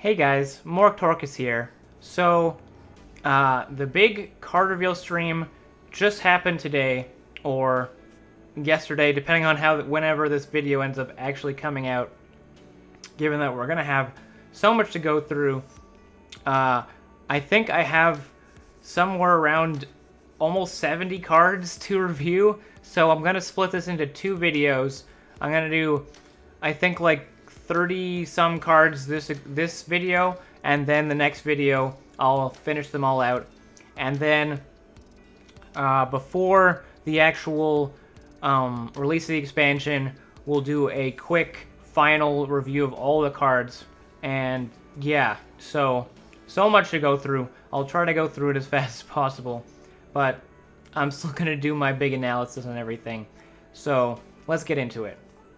Hey guys, Morktorkus here. So, the big card reveal stream just happened today, or yesterday, depending on whenever this video ends up actually coming out. Given that we're gonna have so much to go through, I think I have somewhere around almost 70 cards to review, so I'm gonna split this into two videos. I'm gonna do, I think, like 30 some cards this video, and then the next video I'll finish them all out, and then before the actual release of the expansion, we'll do a quick final review of all the cards. And yeah, so much to go through. I'll try to go through it as fast as possible, but I'm still gonna do my big analysis and everything. So let's get into it.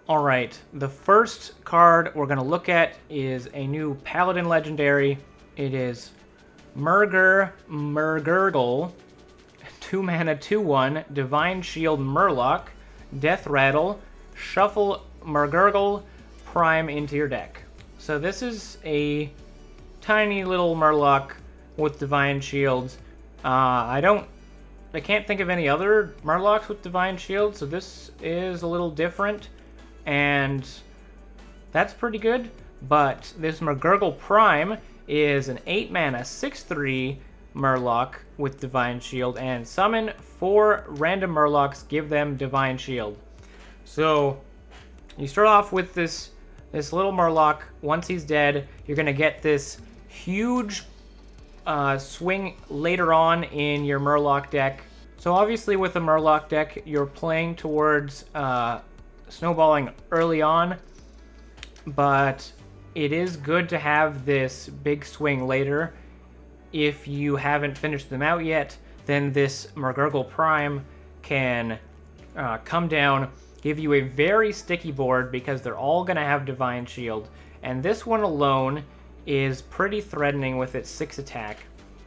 Alright, the first card we're going to look at is a new Paladin Legendary. It is Murgurgle, 2-mana 2/1, Divine Shield Murloc, Death Rattle, shuffle Murgurgle Prime into your deck. So this is a tiny little Murloc with Divine Shields. I can't think of any other Murlocs with Divine Shield, so this is a little different. And that's pretty good, but this Murgurgle Prime is an 8-mana 6/3 Murloc with Divine Shield, and summon 4 random Murlocs, give them Divine Shield. So you start off with this little Murloc. Once he's dead, you're going to get this huge swing later on in your Murloc deck. So obviously with a Murloc deck, you're playing towards snowballing early on, but it is good to have this big swing later. If you haven't finished them out yet, then this Murgurgle Prime can come down, give you a very sticky board because they're all going to have Divine Shield, and this one alone is pretty threatening with its 6 attack.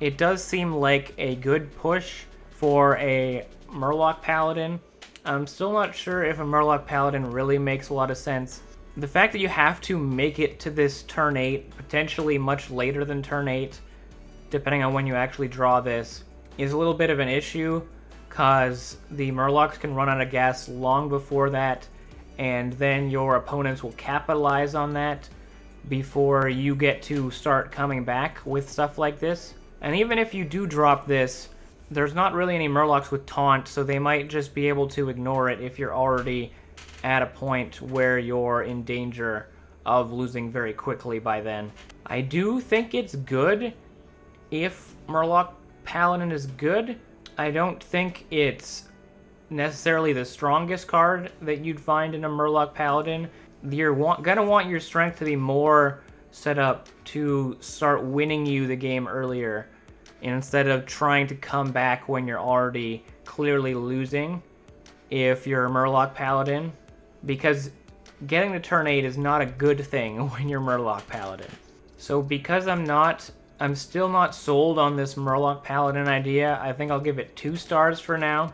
It does seem like a good push for a Murloc Paladin. I'm still not sure if a Murloc Paladin really makes a lot of sense. The fact that you have to make it to this turn 8, potentially much later than turn 8, depending on when you actually draw this, is a little bit of an issue, because the Murlocs can run out of gas long before that, and then your opponents will capitalize on that before you get to start coming back with stuff like this. And even if you do drop this, there's not really any Murlocs with taunt, so they might just be able to ignore it if you're already at a point where you're in danger of losing very quickly by then. I do think it's good if Murloc Paladin is good. I don't think it's necessarily the strongest card that you'd find in a Murloc Paladin. You're gonna want your strength to be more set up to start winning you the game earlier, instead of trying to come back when you're already clearly losing if you're a Murloc Paladin, because getting to turn 8 is not a good thing when you're Murloc Paladin. So because I'm still not sold on this Murloc Paladin idea, I think I'll give it 2 stars for now,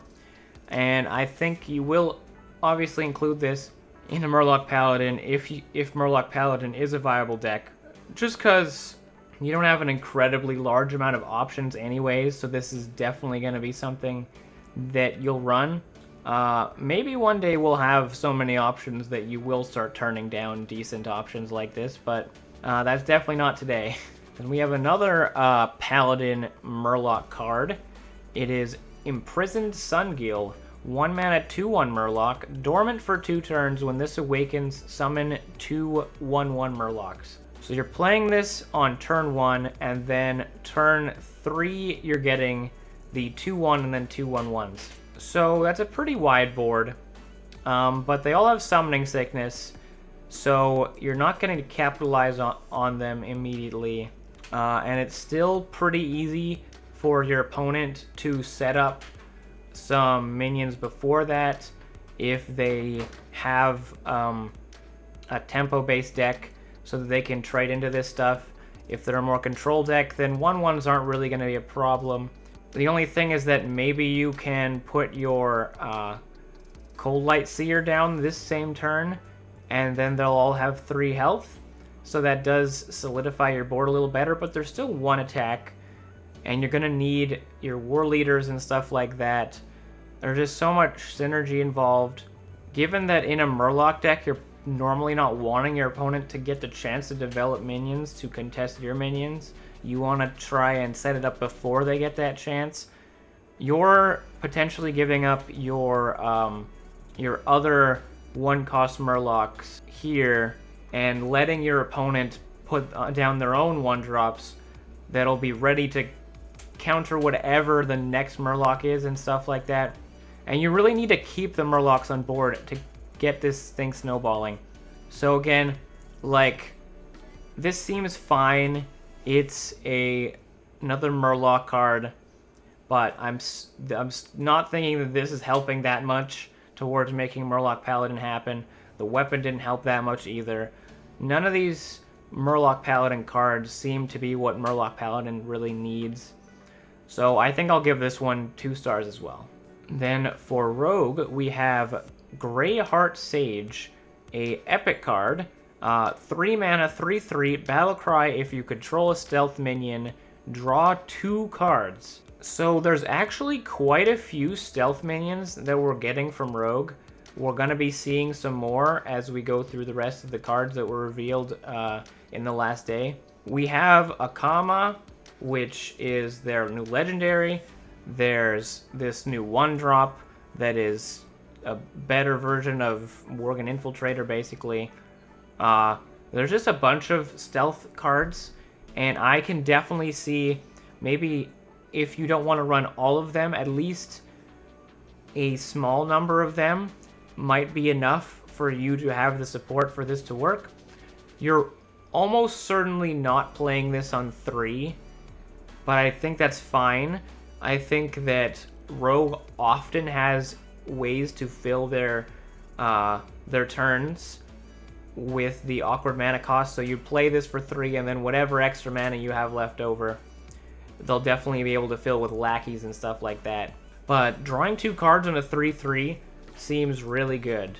and I think you will obviously include this in a Murloc Paladin if Murloc Paladin is a viable deck, just because you don't have an incredibly large amount of options anyways, so this is definitely going to be something that you'll run. Maybe one day we'll have so many options that you will start turning down decent options like this, but that's definitely not today. And we have another Paladin Murloc card. It is Imprisoned Homunculus, 1-mana 2/1 Murloc, dormant for 2 turns. When this awakens, summon 2 1/1 Murlocs. So you're playing this on turn 1, and then turn 3 you're getting the 2/1 and then 2 1/1s. So that's a pretty wide board, but they all have summoning sickness, so you're not going to capitalize on them immediately, and it's still pretty easy for your opponent to set up some minions before that if they have a tempo-based deck, so that they can trade into this stuff. If they're a more control deck, then 1/1s aren't really going to be a problem. The only thing is that maybe you can put your Cold Light Seer down this same turn, and then they'll all have 3 health. so that does solidify your board a little better, but there's still one attack, and you're going to need your war leaders and stuff like that. There's just so much synergy involved. Given that in a Murloc deck, you're normally not wanting your opponent to get the chance to develop minions to contest your minions, you want to try and set it up before they get that chance. You're potentially giving up your other one-cost Murlocs here and letting your opponent put down their own one-drops that'll be ready to counter whatever the next Murloc is and stuff like that. And you really need to keep the Murlocs on board to get this thing snowballing. So again, like, this seems fine. It's another Murloc card, but I'm not thinking that this is helping that much towards making Murloc Paladin happen. The weapon didn't help that much either. None of these Murloc Paladin cards seem to be what Murloc Paladin really needs. So I think I'll give this one 2 stars as well. Then for Rogue, we have Greyheart Sage, a epic card. 3 mana, 3/3, Battlecry. If you control a stealth minion, draw 2 cards. So there's actually quite a few stealth minions that we're getting from Rogue. We're going to be seeing some more as we go through the rest of the cards that were revealed in the last day. We have Akama, which is their new legendary. There's this new 1-drop that is a better version of Worgen Infiltrator, basically. There's just a bunch of stealth cards, and I can definitely see, maybe if you don't want to run all of them, at least a small number of them might be enough for you to have the support for this to work. You're almost certainly not playing this on 3, but I think that's fine. I think that Rogue often has ways to fill their turns with the awkward mana cost, so you play this for 3, and then whatever extra mana you have left over, they'll definitely be able to fill with lackeys and stuff like that. But drawing 2 cards on a 3/3 seems really good.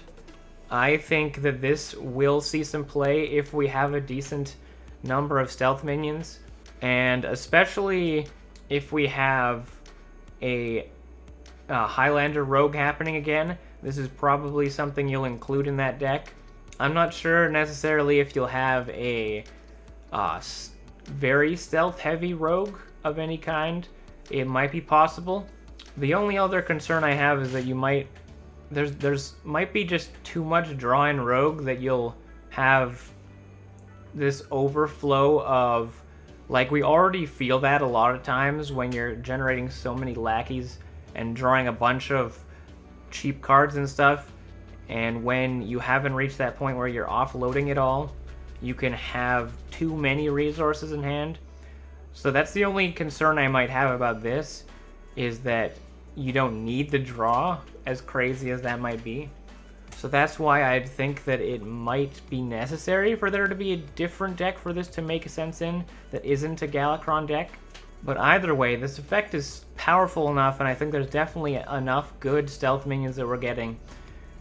I think that this will see some play if we have a decent number of stealth minions, and especially if we have a Highlander Rogue happening again. This is probably something you'll include in that deck. I'm not sure necessarily if you'll have a very stealth-heavy Rogue of any kind. It might be possible. The only other concern I have is that you might... There's might be just too much draw in Rogue, that you'll have this overflow of... Like, we already feel that a lot of times when you're generating so many lackeys and drawing a bunch of cheap cards and stuff. And when you haven't reached that point where you're offloading it all, you can have too many resources in hand. So that's the only concern I might have about this, is that you don't need the draw, as crazy as that might be. So that's why I think that it might be necessary for there to be a different deck for this to make sense in, that isn't a Galakron deck. But either way, this effect is powerful enough, and I think there's definitely enough good stealth minions that we're getting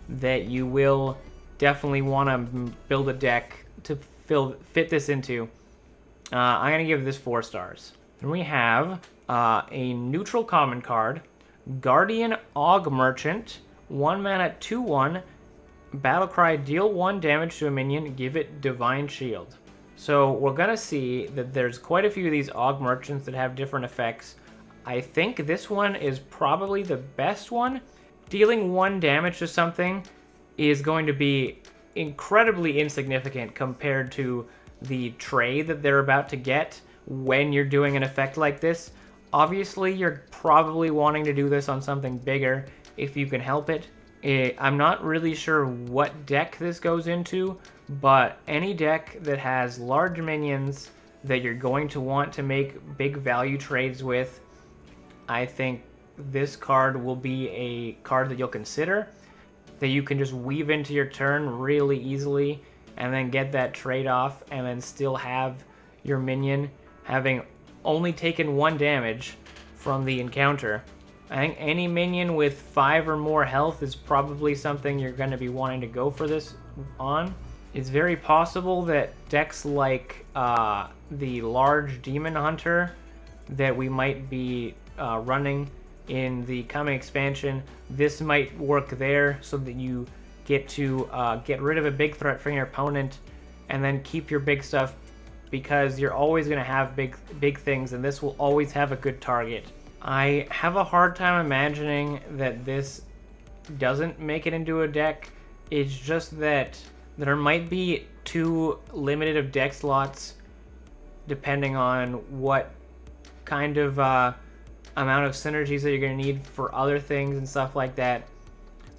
that you will definitely want to build a deck to fit this into. I'm going to give this 4 stars. Then we have a neutral common card, Guardian Og Merchant, 1 mana, 2/1, Battlecry, deal 1 damage to a minion, give it Divine Shield. So we're going to see that there's quite a few of these Og Merchants that have different effects. I think this one is probably the best one. Dealing 1 damage to something is going to be incredibly insignificant compared to the trade that they're about to get when you're doing an effect like this. Obviously, you're probably wanting to do this on something bigger if you can help it. I'm not really sure what deck this goes into, but any deck that has large minions that you're going to want to make big value trades with, I think this card will be a card that you'll consider, that you can just weave into your turn really easily and then get that trade off, and then still have your minion having only taken 1 damage from the encounter. I think any minion with 5 or more health is probably something you're going to be wanting to go for this on. It's very possible that decks like the large Demon Hunter that we might be running in the coming expansion, this might work there so that you get to get rid of a big threat from your opponent and then keep your big stuff, because you're always going to have big things, and this will always have a good target. I have a hard time imagining that this doesn't make it into a deck. It's just that there might be too limited of deck slots depending on what kind of amount of synergies that you're going to need for other things and stuff like that.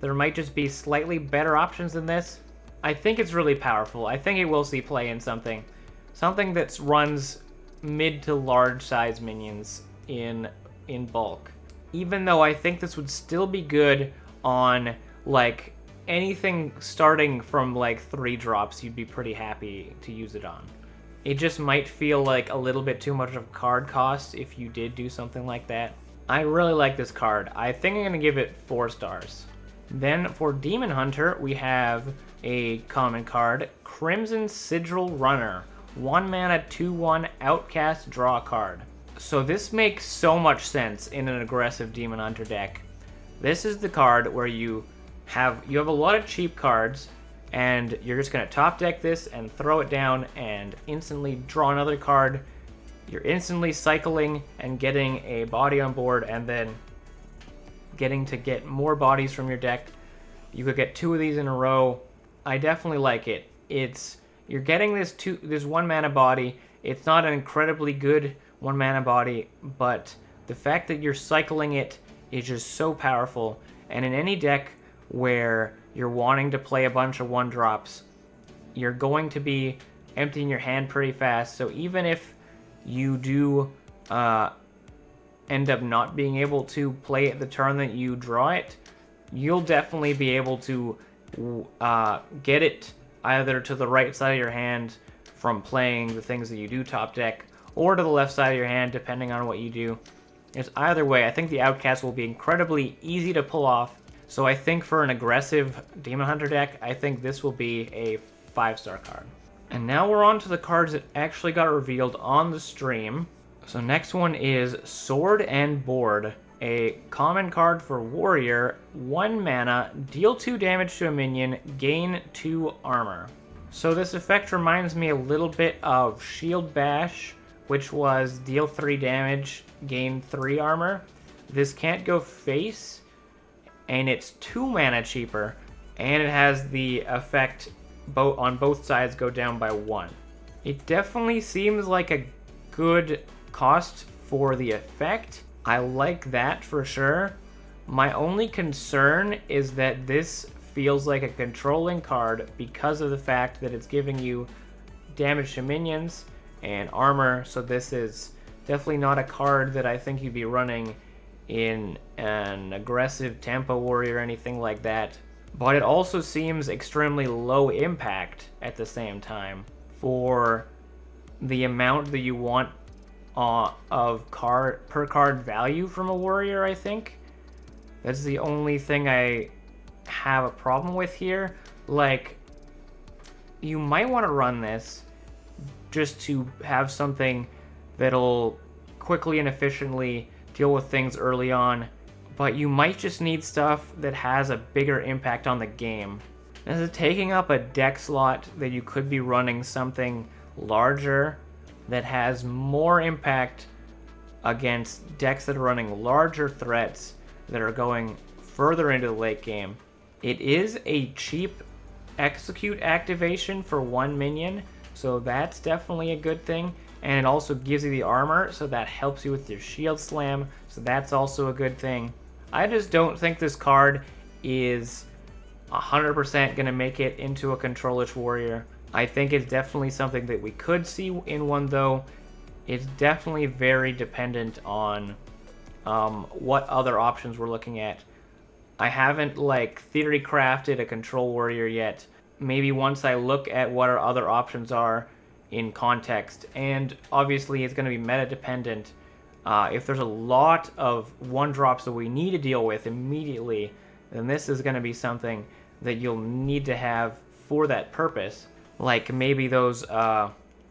There might just be slightly better options than this. I think it's really powerful. I think it will see play in something that runs mid to large size minions in bulk. Even though I think this would still be good on like anything starting from like 3 drops, you'd be pretty happy to use it on. It just might feel like a little bit too much of card cost if you did do something like that. I really like this card. I think I'm going to give it 4 stars. Then for Demon Hunter, we have a common card, Crimson Sigil Runner. 1 mana, 2/1, outcast, draw a card. So this makes so much sense in an aggressive Demon Hunter deck. This is the card where you have a lot of cheap cards, and you're just going to top deck this and throw it down and instantly draw another card. You're instantly cycling and getting a body on board, and then getting to get more bodies from your deck. You could get 2 of these in a row. I definitely like it. You're getting this 1 mana body. It's not an incredibly good 1 mana body, but the fact that you're cycling it is just so powerful. And in any deck where you're wanting to play a bunch of 1-drops, you're going to be emptying your hand pretty fast. So even if you do end up not being able to play it the turn that you draw it, you'll definitely be able to get it either to the right side of your hand from playing the things that you do top deck, or to the left side of your hand, depending on what you do. It's either way, I think the Outcast will be incredibly easy to pull off. So I think for an aggressive Demon Hunter deck, I think this will be a 5-star card. And now we're on to the cards that actually got revealed on the stream. So next one is Sword and Board, a common card for Warrior, 1 mana, deal 2 damage to a minion, gain 2 armor. So this effect reminds me a little bit of Shield Bash, which was deal 3 damage, gain 3 armor. This can't go face, and it's 2 mana cheaper, and it has the effect on both sides go down by 1. It definitely seems like a good cost for the effect. I like that for sure. My only concern is that this feels like a controlling card because of the fact that it's giving you damage to minions and armor, so this is definitely not a card that I think you'd be running in an aggressive tempo warrior or anything like that. But it also seems extremely low impact at the same time for the amount that you want of per card value from a warrior, I think. That's the only thing I have a problem with here. Like, you might want to run this just to have something that'll quickly and efficiently deal with things early on, but you might just need stuff that has a bigger impact on the game. This is taking up a deck slot that you could be running something larger that has more impact against decks that are running larger threats that are going further into the late game. It is a cheap execute activation for 1 minion, so that's definitely a good thing. And it also gives you the armor, so that helps you with your shield slam, so that's also a good thing. I just don't think this card is 100% going to make it into a control-ish warrior. I think it's definitely something that we could see in one, though. It's definitely very dependent on what other options we're looking at. I haven't, like, theory crafted a control warrior yet. Maybe once I look at what our other options are in context, and obviously it's going to be meta dependent. If there's a lot of 1-drops that we need to deal with immediately, then this is going to be something that you'll need to have for that purpose. Like maybe those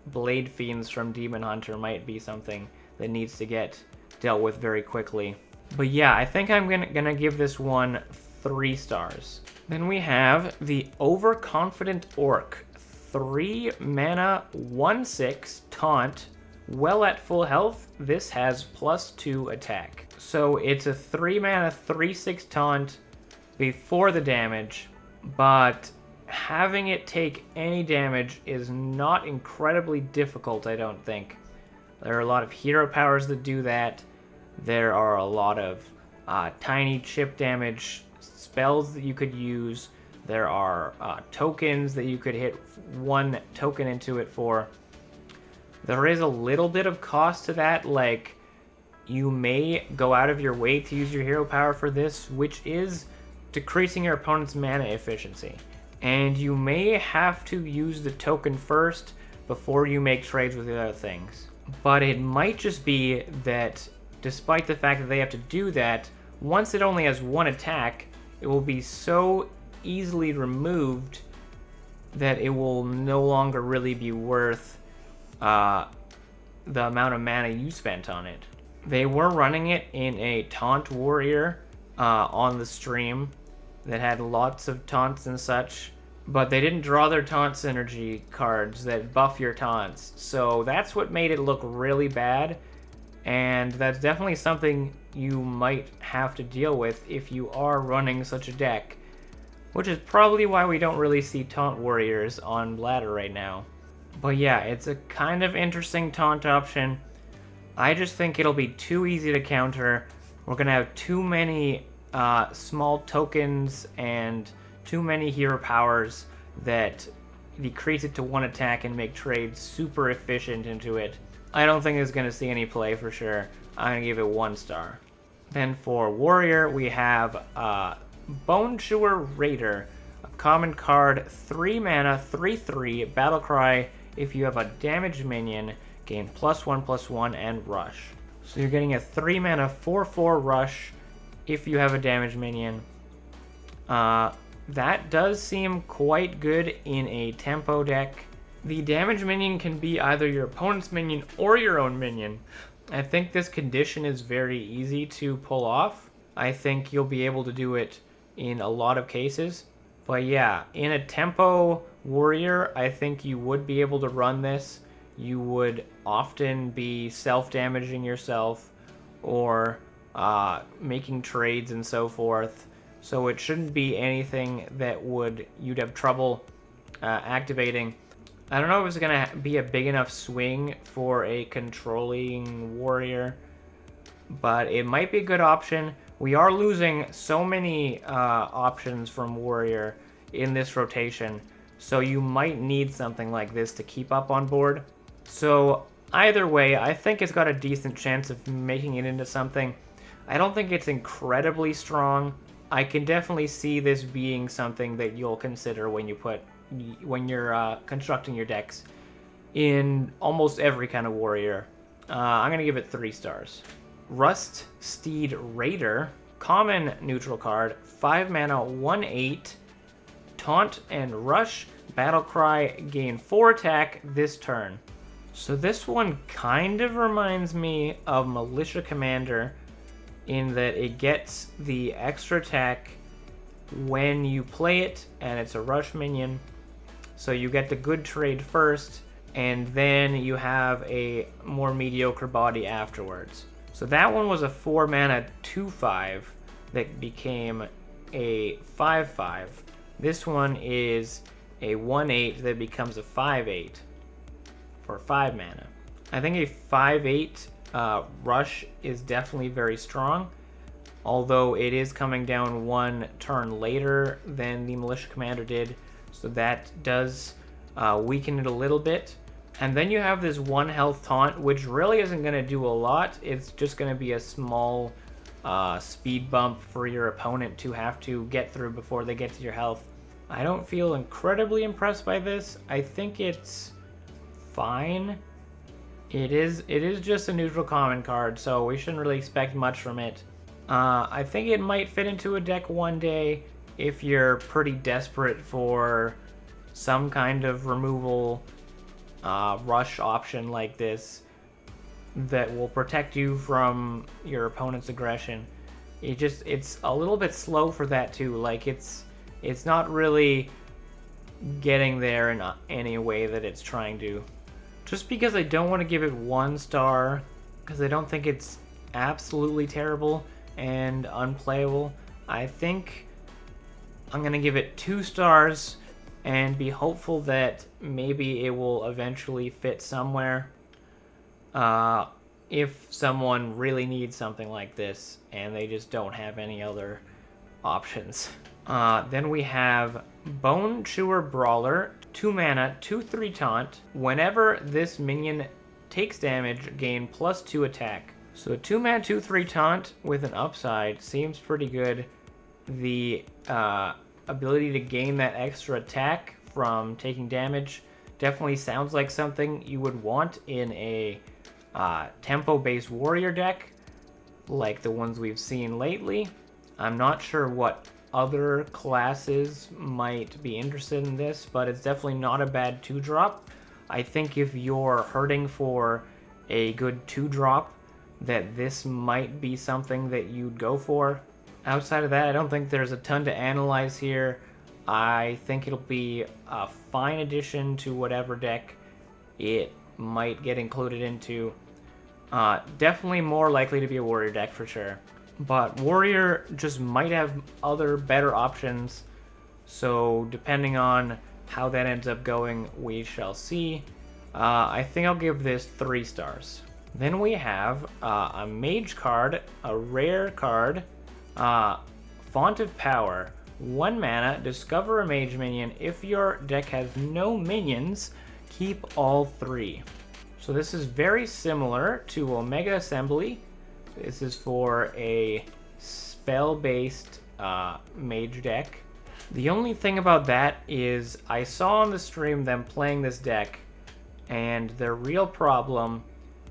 Blade Fiends from Demon Hunter might be something that needs to get dealt with very quickly. But yeah, I think I'm gonna give this one 3 stars. Then we have the Overconfident Orc. 3 mana, 1/6, taunt. Well at full health, this has +2 attack. So it's a 3 mana, 3/6 taunt before the damage, but having it take any damage is not incredibly difficult, I don't think. There are a lot of hero powers that do that. There are a lot of tiny chip damage spells that you could use. There are tokens that you could hit 1 token into it for. There is a little bit of cost to that, like you may go out of your way to use your hero power for this, which is decreasing your opponent's mana efficiency. And you may have to use the token first before you make trades with the other things. But it might just be that despite the fact that they have to do that, once it only has 1 attack, it will be so easily removed that it will no longer really be worth the amount of mana you spent on it. They were running it in a taunt warrior on the stream that had lots of taunts and such, but they didn't draw their taunt synergy cards that buff your taunts, so that's what made it look really bad, and that's definitely something you might have to deal with if you are running such a deck, which is probably why we don't really see taunt warriors on ladder right now. But yeah, it's a kind of interesting taunt option. I just think it'll be too easy to counter. We're gonna have too many small tokens and too many hero powers that decrease it to 1 attack and make trades super efficient into it. I don't think it's gonna see any play for sure. I'm gonna give it 1 star. Then for warrior, we have Bonjour Raider, a common card, 3 mana, 3/3, battlecry. If you have a damaged minion, gain +1/+1 and rush. So you're getting a 3 mana, 4/4 rush if you have a damaged minion. That does seem quite good in a tempo deck. The damaged minion can be either your opponent's minion or your own minion. I think this condition is very easy to pull off. I think you'll be able to do it in a lot of cases. But yeah, in a tempo warrior, I think you would be able to run this. You would often be self-damaging yourself or making trades and so forth. So it shouldn't be anything that you'd have trouble activating. I don't know if it's going to be a big enough swing for a controlling warrior, but it might be a good option. We are losing so many options from warrior in this rotation, so you might need something like this to keep up on board. So either way, I think it's got a decent chance of making it into something. I don't think it's incredibly strong. I can definitely see this being something that you'll consider when you're constructing your decks in almost every kind of warrior. I'm gonna give it 3 stars. Rust Steed Raider, common neutral card, 5 mana, 1/8, taunt and rush, battlecry, gain 4 attack this turn. So this one kind of reminds me of Militia Commander in that it gets the extra attack when you play it, and it's a rush minion. So you get the good trade first, and then you have a more mediocre body afterwards. So that one was a 4 mana 2/5 that became a 5/5. This one is a 1/8 that becomes a 5/8 for 5 mana. I think a 5/8 rush is definitely very strong, although it is coming down 1 turn later than the Militia Commander did, so that does weaken it a little bit. And then you have this 1 health taunt, which really isn't going to do a lot. It's just going to be a small speed bump for your opponent to have to get through before they get to your health. I don't feel incredibly impressed by this. I think it's fine. It is just a neutral common card, so we shouldn't really expect much from it. I think it might fit into a deck one day if you're pretty desperate for some kind of removal rush option like this that will protect you from your opponent's aggression. It's a little bit slow for that too. Like it's not really getting there in any way that it's trying to. Just because I don't want to give it 1 star, because I don't think it's absolutely terrible and unplayable, I think I'm gonna give it 2 stars and be hopeful that maybe it will eventually fit somewhere. If someone really needs something like this and they just don't have any other options. Then we have Bonjour Brawler, 2 mana, 2/3 taunt. Whenever this minion takes damage, gain +2 attack. So a 2 mana, 2/3 taunt with an upside seems pretty good. The ability to gain that extra attack from taking damage definitely sounds like something you would want in a tempo-based warrior deck, like the ones we've seen lately. I'm not sure what other classes might be interested in this, but it's definitely not a bad 2-drop. I think if you're hurting for a good 2-drop, that this might be something that you'd go for. Outside of that, I don't think there's a ton to analyze here. I think it'll be a fine addition to whatever deck it might get included into. Definitely more likely to be a warrior deck for sure. But warrior just might have other better options. So depending on how that ends up going, we shall see. I think I'll give this 3 stars. Then we have a mage card, a rare card, Font of Power. 1 mana, discover a mage minion. If your deck has no minions, keep all 3. So this is very similar to Omega Assembly. This is for a spell-based mage deck. The only thing about that is I saw on the stream them playing this deck, and their real problem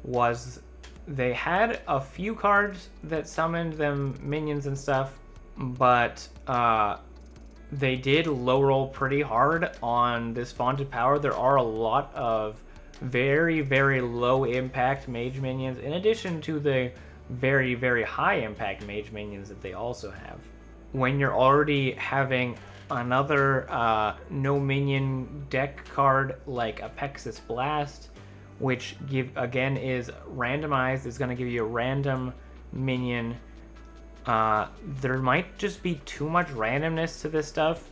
was they had a few cards that summoned them minions and stuff, but they did low roll pretty hard on this Font of Power. There are a lot of very, very low impact mage minions, in addition to the very, very high impact mage minions that they also have. When you're already having another no minion deck card like Apexis Blast, which again is randomized, is going to give you a random minion. There might just be too much randomness to this stuff.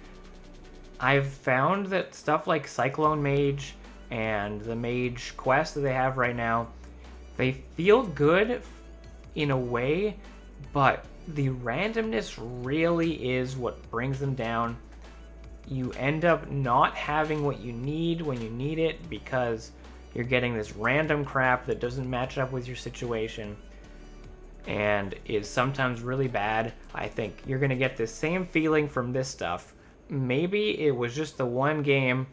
I've found that stuff like Cyclone Mage and the Mage Quest that they have right now, they feel good in a way, but the randomness really is what brings them down. You end up not having what you need when you need it because you're getting this random crap that doesn't match up with your situation and is sometimes really bad. I think you're going to get the same feeling from this stuff. Maybe it was just the one game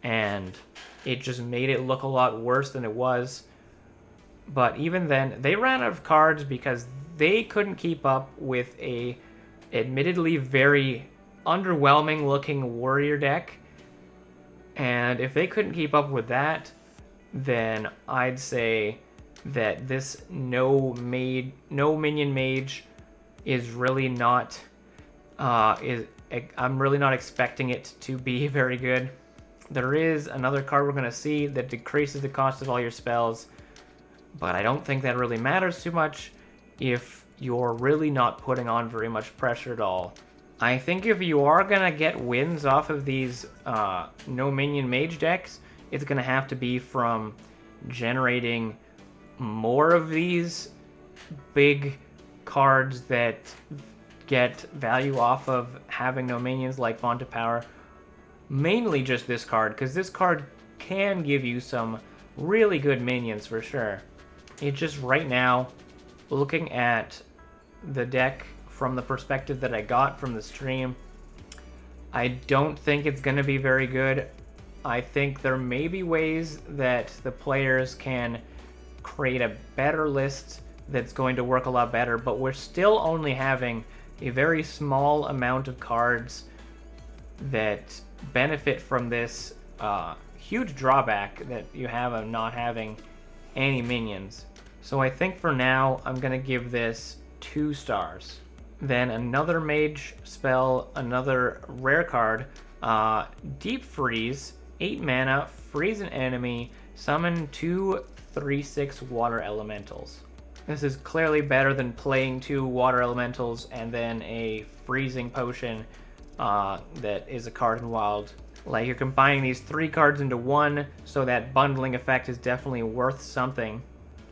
and it just made it look a lot worse than it was. But even then, they ran out of cards because they couldn't keep up with a admittedly very underwhelming looking warrior deck. And if they couldn't keep up with that, then I'd say that this no minion mage is really not I'm really not expecting it to be very good. There is another card we're going to see that decreases the cost of all your spells, but I don't think that really matters too much if you're really not putting on very much pressure at all. I think if you are going to get wins off of these no minion mage decks, it's going to have to be from generating more of these big cards that get value off of having no minions like Font of Power. Mainly just this card, because this card can give you some really good minions for sure. It just right now, looking at the deck from the perspective that I got from the stream, I don't think it's going to be very good. I think there may be ways that the players can create a better list that's going to work a lot better, but we're still only having a very small amount of cards that benefit from this huge drawback that you have of not having any minions. So I think for now I'm going to give this 2 stars. Then another mage spell, another rare card, Deep Freeze, 8 mana, freeze an enemy, summon 2 3/6 water elementals. This is clearly better than playing 2 water elementals and then a freezing potion that is a card in wild. Like, you're combining these 3 cards into 1, so that bundling effect is definitely worth something.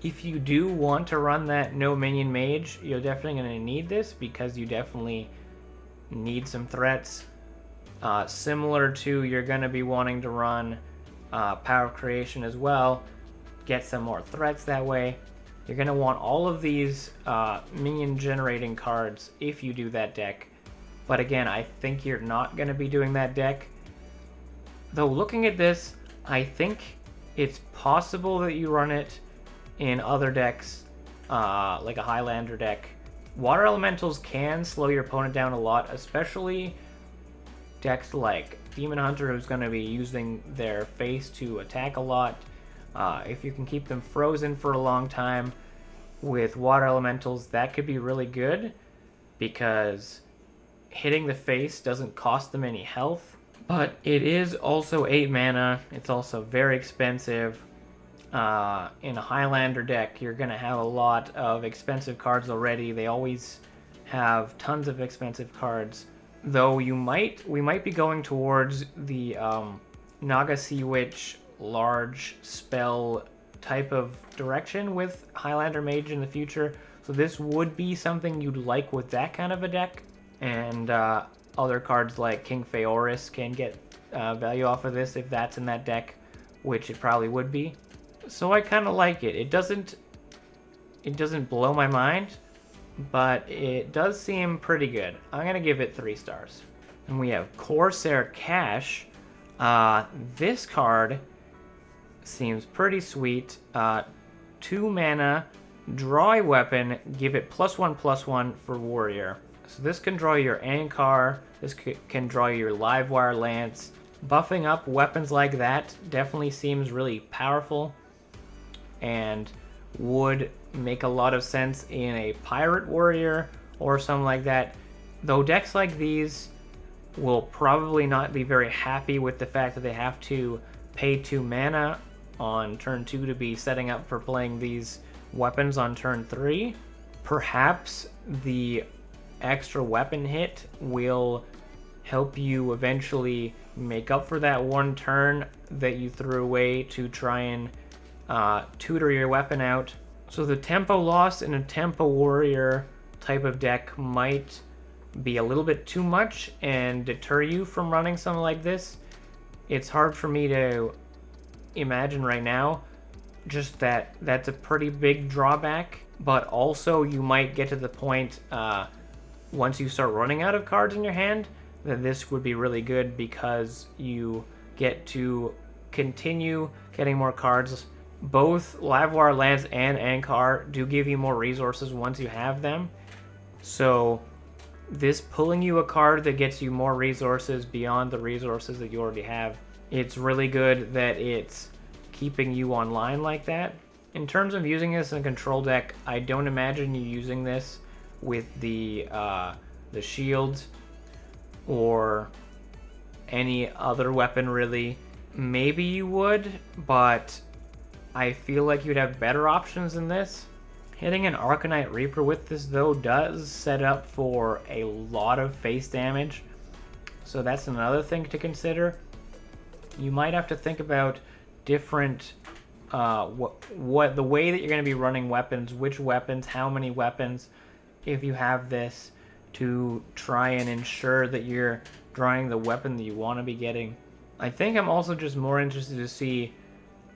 If you do want to run that no minion mage, you're definitely going to need this because you definitely need some threats. Similar to you're going to be wanting to run Power of Creation as well, get some more threats that way. You're going to want all of these minion generating cards if you do that deck. But again, I think you're not going to be doing that deck. Though looking at this, I think it's possible that you run it in other decks, like a Highlander deck. Water Elementals can slow your opponent down a lot, especially decks like Demon Hunter, who's going to be using their face to attack a lot. If you can keep them frozen for a long time with Water Elementals, that could be really good because hitting the face doesn't cost them any health. But it is also 8 mana. It's also very expensive. In a Highlander deck, you're going to have a lot of expensive cards already. They always have tons of expensive cards. Though we might be going towards the Naga Sea Witch large spell type of direction with Highlander Mage in the future. So this would be something you'd like with that kind of a deck. And other cards like King Phaoris can get value off of this if that's in that deck, which it probably would be. So I kind of like it. It doesn't blow my mind, but it does seem pretty good. I'm going to give it 3 stars. And we have Corsair Cash. This card seems pretty sweet. 2 mana, draw a weapon, give it +1/+1 for warrior. So this can draw your Ankar, this can draw your Livewire Lance. Buffing up weapons like that definitely seems really powerful and would make a lot of sense in a pirate warrior or something like that. Though decks like these will probably not be very happy with the fact that they have to pay 2 mana on turn 2 to be setting up for playing these weapons on turn 3. Perhaps the extra weapon hit will help you eventually make up for that 1 turn that you threw away to try and tutor your weapon out. So the tempo loss in a tempo warrior type of deck might be a little bit too much and deter you from running something like this. It's hard for me to imagine right now, just that's a pretty big drawback. But also you might get to the point once you start running out of cards in your hand that this would be really good because you get to continue getting more cards. Both Livewire Lance and Ankar do give you more resources once you have them. So this pulling you a card that gets you more resources beyond the resources that you already have, it's really good that it's keeping you online like that. In terms of using this in a control deck, I don't imagine you using this with the shields or any other weapon really. Maybe you would, but I feel like you'd have better options than this. Hitting an Arcanite Reaper with this though does set up for a lot of face damage, so that's another thing to consider. You might have to think about different what the way that you're going to be running weapons, which weapons, how many weapons, if you have this, to try and ensure that you're drawing the weapon that you want to be getting. I think I'm also just more interested to see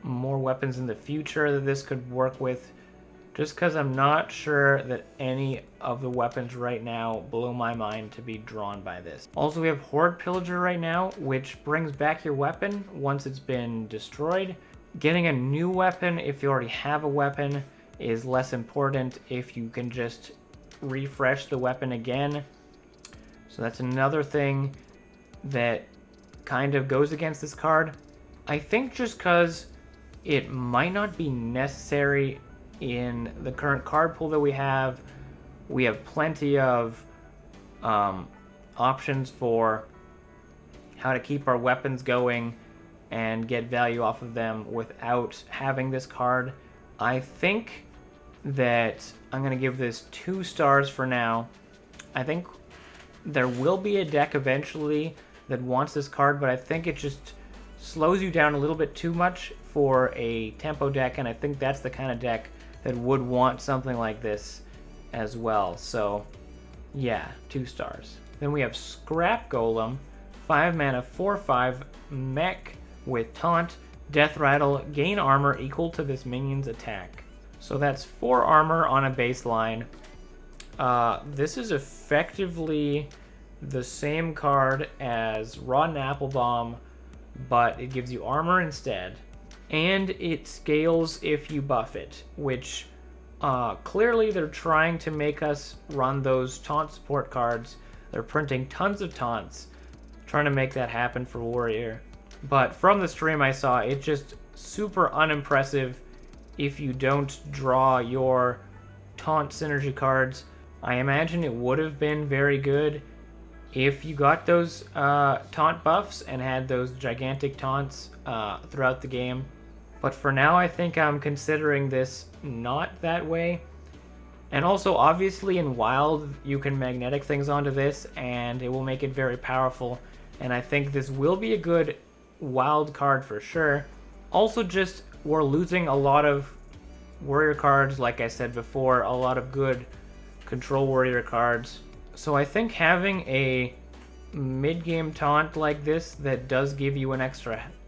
more weapons in the future that this could work with, just because I'm not sure that any of the weapons right now blow my mind to be drawn by this. Also, we have Horde Pillager right now, which brings back your weapon once it's been destroyed. Getting a new weapon if you already have a weapon is less important if you can just refresh the weapon again. So that's another thing. that kind of goes against this card. I think just because it might not be necessary in the current card pool that we have plenty of options for how to keep our weapons going and get value off of them without having this card. I think that I'm going to give this 2 stars for now. I think there will be a deck eventually that wants this card, but I think it just slows you down a little bit too much for a tempo deck, and I think that's the kind of deck that would want something like this as well. So yeah, 2 stars. Then we have Scrap Golem, 5 mana, 4/5 mech with taunt, death rattle, gain armor equal to this minion's attack. So that's 4 armor on a baseline. This is effectively the same card as Rotten Apple Bomb, but it gives you armor instead. And it scales if you buff it, which clearly they're trying to make us run those taunt support cards. They're printing tons of taunts, trying to make that happen for Warrior. But from the stream I saw, it's just super unimpressive if you don't draw your taunt synergy cards. I imagine it would have been very good if you got those taunt buffs and had those gigantic taunts throughout the game. But for now, I think I'm considering this not that way. And also, obviously, in Wild, you can magnetic things onto this, and it will make it very powerful. And I think this will be a good Wild card for sure. Also, just we're losing a lot of Warrior cards, like I said before, a lot of good Control Warrior cards. So I think having a mid-game taunt like this that does give you a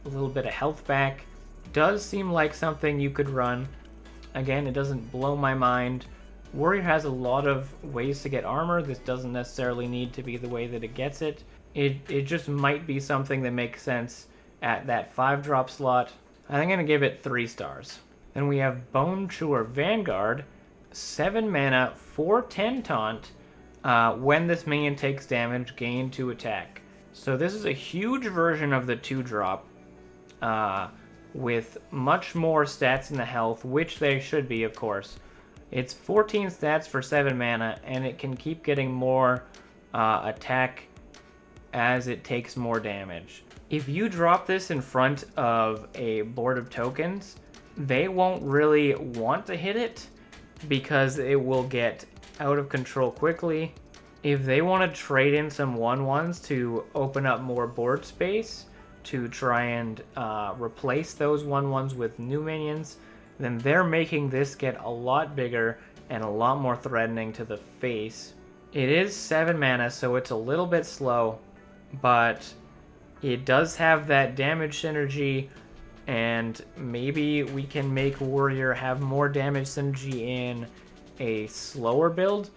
little bit of health back does seem like something you could run. Again, it doesn't blow my mind. Warrior has a lot of ways to get armor. This doesn't necessarily need to be the way that it gets it. It just might be something that makes sense at that 5-drop slot. I think I'm going to give it 3 stars. Then we have Bonjour Vanguard, 7 mana, 4/10 taunt. When this minion takes damage, gain 2 attack. So this is a huge version of the 2-drop with much more stats in the health, which they should be, of course. It's 14 stats for 7 mana, and it can keep getting more attack as it takes more damage. If you drop this in front of a board of tokens, they won't really want to hit it because it will get out of control quickly. If they want to trade in some 1/1s to open up more board space to try and replace those 1/1s with new minions, then they're making this get a lot bigger and a lot more threatening to the face. It is 7 mana, so it's a little bit slow, but it does have that damage synergy, and maybe we can make Warrior have more damage synergy in a slower build.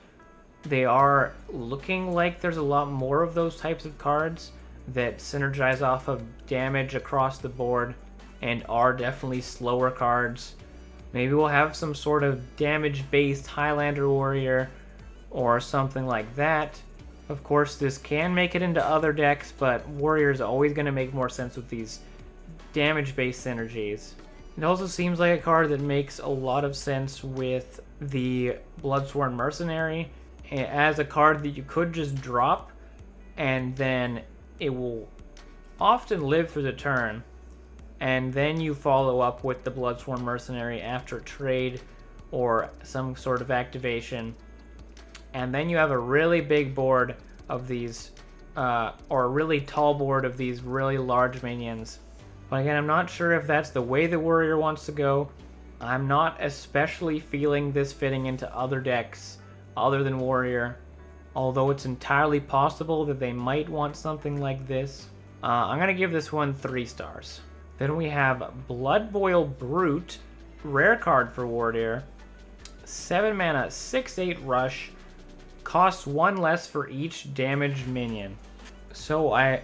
They are looking like there's a lot more of those types of cards that synergize off of damage across the board and are definitely slower cards. Maybe we'll have some sort of damage-based Highlander Warrior or something like that. Of course, this can make it into other decks, but Warrior is always going to make more sense with these damage-based synergies. It also seems like a card that makes a lot of sense with the Bloodsworn Mercenary as a card that you could just drop, and then it will often live through the turn, and then you follow up with the Bloodsworn Mercenary after trade or some sort of activation, and then you have a really big board of these, or a really tall board of these really large minions. But again, I'm not sure if that's the way the Warrior wants to go. I'm not especially feeling this fitting into other decks other than Warrior, although it's entirely possible that they might want something like this. I'm going to give this one 3 stars. Then we have Bloodboil Brute, rare card for Warrior. 7 mana, 6/8 rush, costs 1 less for each damaged minion. So I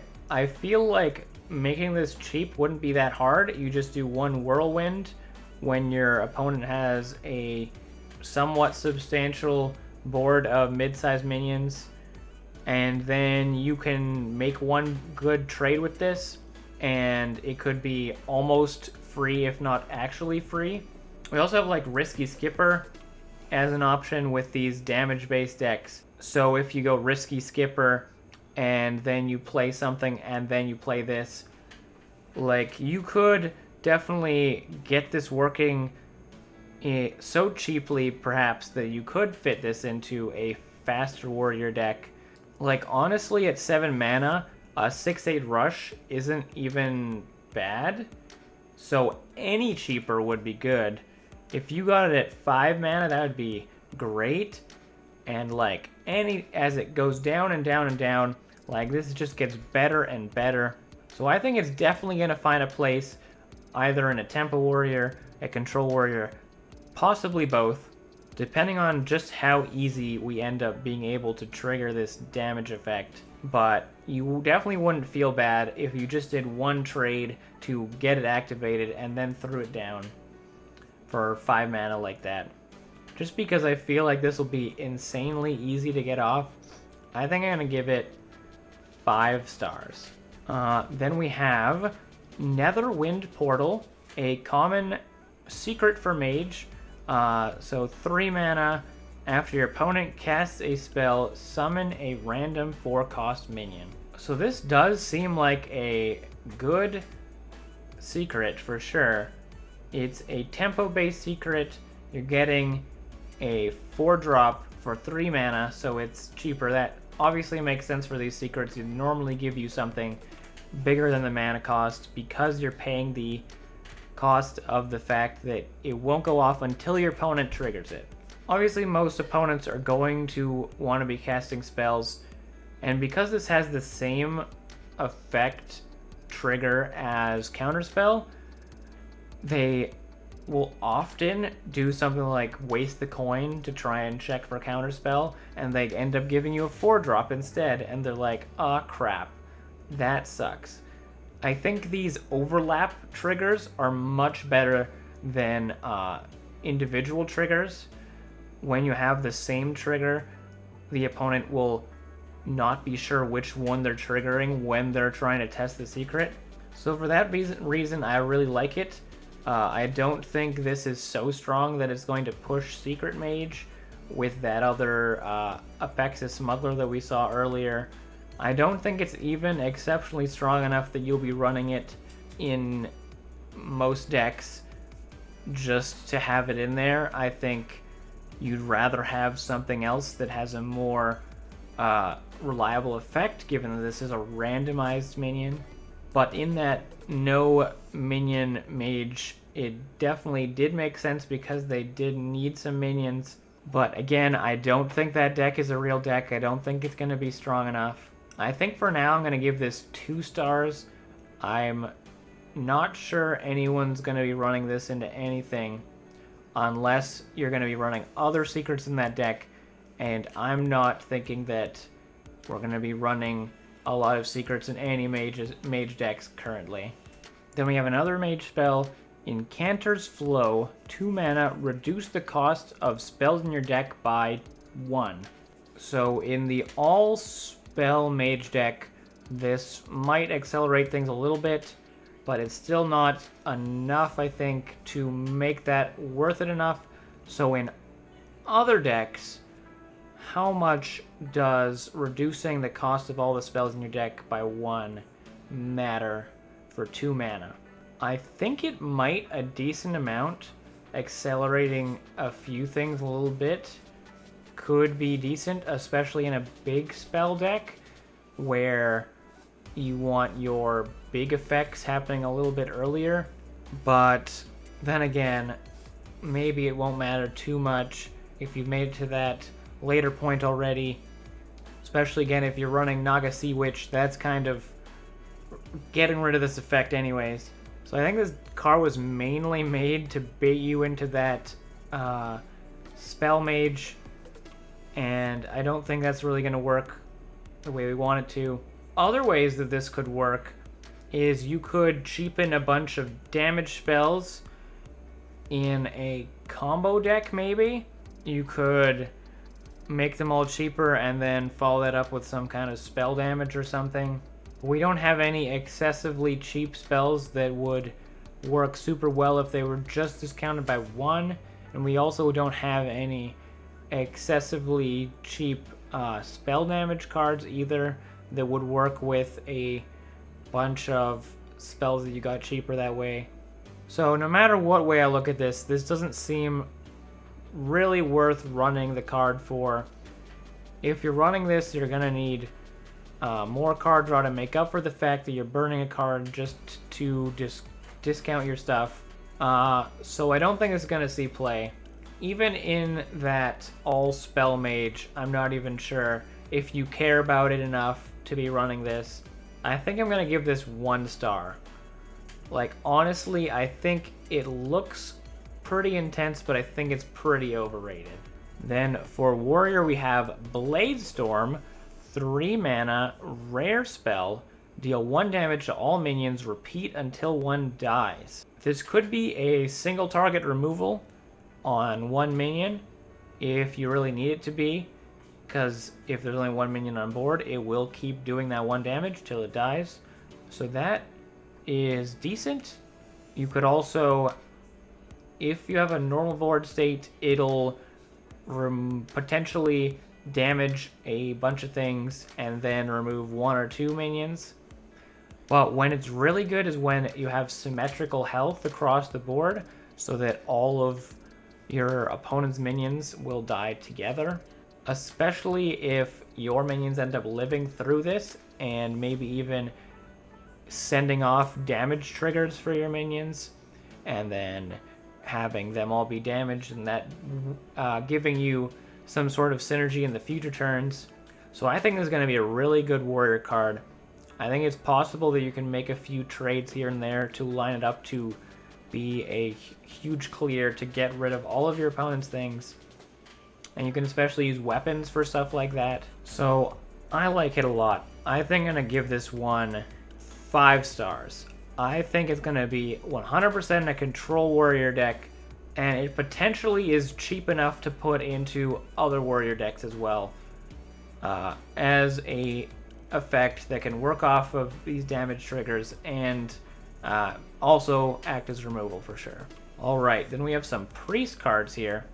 feel like making this cheap wouldn't be that hard. You just do 1 Whirlwind when your opponent has a somewhat substantial board of mid-sized minions, and then you can make one good trade with this, and it could be almost free, if not actually free. We also have like Risky Skipper as an option with these damage-based decks. So if you go Risky Skipper, and then you play something, and then you play this, like, you could definitely get this working so cheaply, perhaps, that you could fit this into a faster warrior deck. Like, honestly, at 7 mana, a 6/8 rush isn't even bad. So any cheaper would be good. If you got it at 5 mana, that would be great. And like, as it goes down and down and down, like, this just gets better and better. So I think it's definitely going to find a place either in a Tempo Warrior, a Control Warrior, possibly both, depending on just how easy we end up being able to trigger this damage effect. But you definitely wouldn't feel bad if you just did one trade to get it activated and then threw it down for 5 mana like that. Just because I feel like this will be insanely easy to get off, I think I'm going to give it 5 stars. Then we have Nether Wind Portal, a common secret for mage. So 3 mana. After your opponent casts a spell, summon a random 4-cost minion. So this does seem like a good secret for sure. It's a tempo-based secret. You're getting a 4-drop for 3 mana, so it's cheaper. That obviously makes sense for these secrets. They normally give you something bigger than the mana cost because you're paying the cost of the fact that it won't go off until your opponent triggers it. Obviously, most opponents are going to want to be casting spells, and because this has the same effect trigger as Counterspell, they will often do something like waste the coin to try and check for Counterspell, and they end up giving you a 4-drop instead, and they're like, ah, crap, that sucks. I think these overlap triggers are much better than individual triggers. When you have the same trigger, the opponent will not be sure which one they're triggering when they're trying to test the secret. So for that reason, I really like it. I don't think this is so strong that it's going to push Secret Mage with that other Apexis Smuggler that we saw earlier. I don't think it's even exceptionally strong enough that you'll be running it in most decks just to have it in there. I think you'd rather have something else that has a more reliable effect, given that this is a randomized minion. But in that no minion mage, it definitely did make sense because they did need some minions. But again, I don't think that deck is a real deck. I don't think it's going to be strong enough. I think for now I'm going to give this 2 stars. I'm not sure anyone's going to be running this into anything unless you're going to be running other secrets in that deck, and I'm not thinking that we're going to be running a lot of secrets in any mage decks currently. Then we have another mage spell, Incanter's Flow, 2 mana, reduce the cost of spells in your deck by 1. So in the all-spell mage deck, this might accelerate things a little bit, but it's still not enough, I think, to make that worth it enough. So in other decks, how much does reducing the cost of all the spells in your deck by 1 matter for 2 mana? I think it might a decent amount. Accelerating a few things a little bit could be decent, especially in a big spell deck where you want your big effects happening a little bit earlier. But then again, maybe it won't matter too much if you've made it to that later point already. Especially again if you're running Naga Sea Witch, that's kind of getting rid of this effect anyways. So I think this card was mainly made to bait you into that spell mage, and I don't think that's really going to work the way we want it to. Other ways that this could work is you could cheapen a bunch of damage spells in a combo deck, maybe. You could make them all cheaper and then follow that up with some kind of spell damage or something. We don't have any excessively cheap spells that would work super well if they were just discounted by 1, and we also don't have any excessively cheap spell damage cards either that would work with a bunch of spells that you got cheaper that way. So no matter what way I look at this, this doesn't seem really worth running the card for. If you're running this, you're gonna need more card draw to make up for the fact that you're burning a card just to discount your stuff. So I don't think it's gonna see play. Even in that all spell mage, I'm not even sure if you care about it enough to be running this. I think I'm gonna give this 1 star. Like, honestly, I think it looks pretty intense, but I think it's pretty overrated. Then for warrior, we have Bladestorm, 3 mana, rare spell, deal 1 damage to all minions, repeat until 1 dies. This could be a single target removal on 1 minion if you really need it to be, because if there's only 1 minion on board, it will keep doing that 1 damage till it dies. So that is decent. You could also, if you have a normal board state, it'll potentially damage a bunch of things and then remove 1 or 2 minions. But when it's really good is when you have symmetrical health across the board so that all of your opponent's minions will die together. Especially if your minions end up living through this and maybe even sending off damage triggers for your minions and then having them all be damaged, and that giving you some sort of synergy in the future turns. So I think this is going to be a really good warrior card. I think it's possible that you can make a few trades here and there to line it up to be a huge clear to get rid of all of your opponent's things. And you can especially use weapons for stuff like that. So I like it a lot. I think I'm going to give this one 5 stars. I think it's going to be 100% a control warrior deck, and it potentially is cheap enough to put into other warrior decks as well, as a effect that can work off of these damage triggers and also act as removal for sure. Alright, then we have some priest cards here.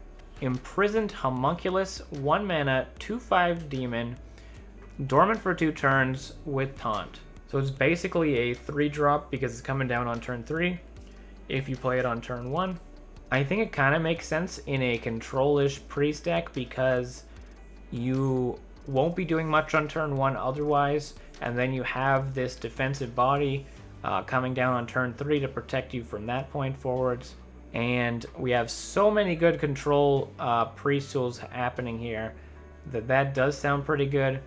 Imprisoned Homunculus, 1 mana, 2/5 demon, dormant for 2 turns with taunt. So it's basically a 3-drop because it's coming down on turn 3 if you play it on turn 1. I think it kind of makes sense in a control-ish priest deck because you won't be doing much on turn 1 otherwise, and then you have this defensive body coming down on turn 3 to protect you from that point forwards. And we have so many good control priest tools happening here that does sound pretty good.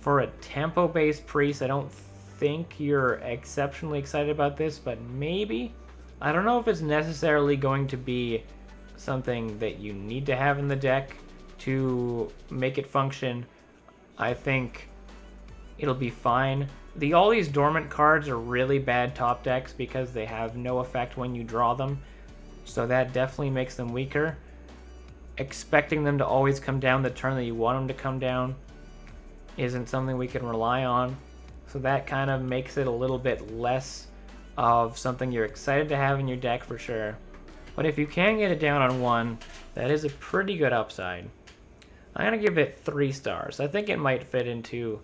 For a tempo-based priest, I don't think you're exceptionally excited about this, but maybe. I don't know if it's necessarily going to be something that you need to have in the deck to make it function. I think it'll be fine. All these dormant cards are really bad top decks because they have no effect when you draw them, so that definitely makes them weaker. Expecting them to always come down the turn that you want them to come down isn't something we can rely on. So that kind of makes it a little bit less of something you're excited to have in your deck for sure. But if you can get it down on 1, that is a pretty good upside. I'm going to give it 3 stars. I think it might fit into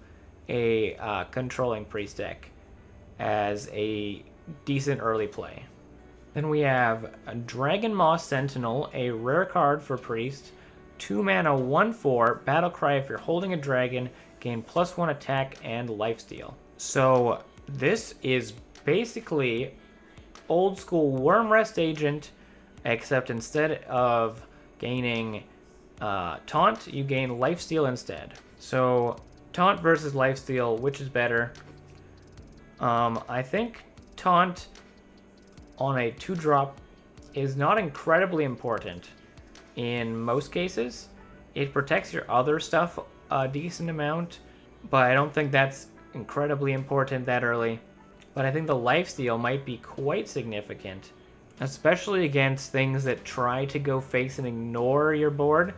a controlling priest deck as a decent early play. Then we have a Dragon Maw Sentinel, a rare card for priest, 2 mana, 1/4, battle cry. If you're holding a dragon, gain +1 attack and lifesteal. So this is basically old school Worm Rest Agent, except instead of gaining taunt, you gain lifesteal instead. So taunt versus lifesteal, which is better? I think taunt on a 2-drop is not incredibly important in most cases. It protects your other stuff a decent amount, but I don't think that's incredibly important that early. But I think the lifesteal might be quite significant, especially against things that try to go face and ignore your board.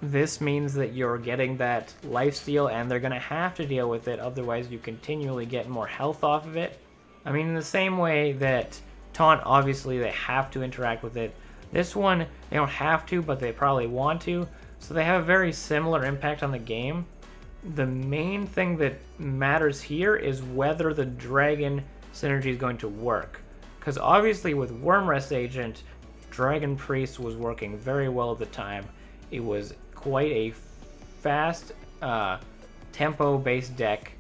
This means that you're getting that lifesteal, and they're going to have to deal with it, otherwise you continually get more health off of it. I mean, in the same way that Taunt, obviously they have to interact with it. This one, they don't have to, but they probably want to, so they have a very similar impact on the game. The main thing that matters here is whether the dragon synergy is going to work. Because obviously with Wormrest Agent, Dragon Priest was working very well at the time. It was quite a fast tempo-based deck.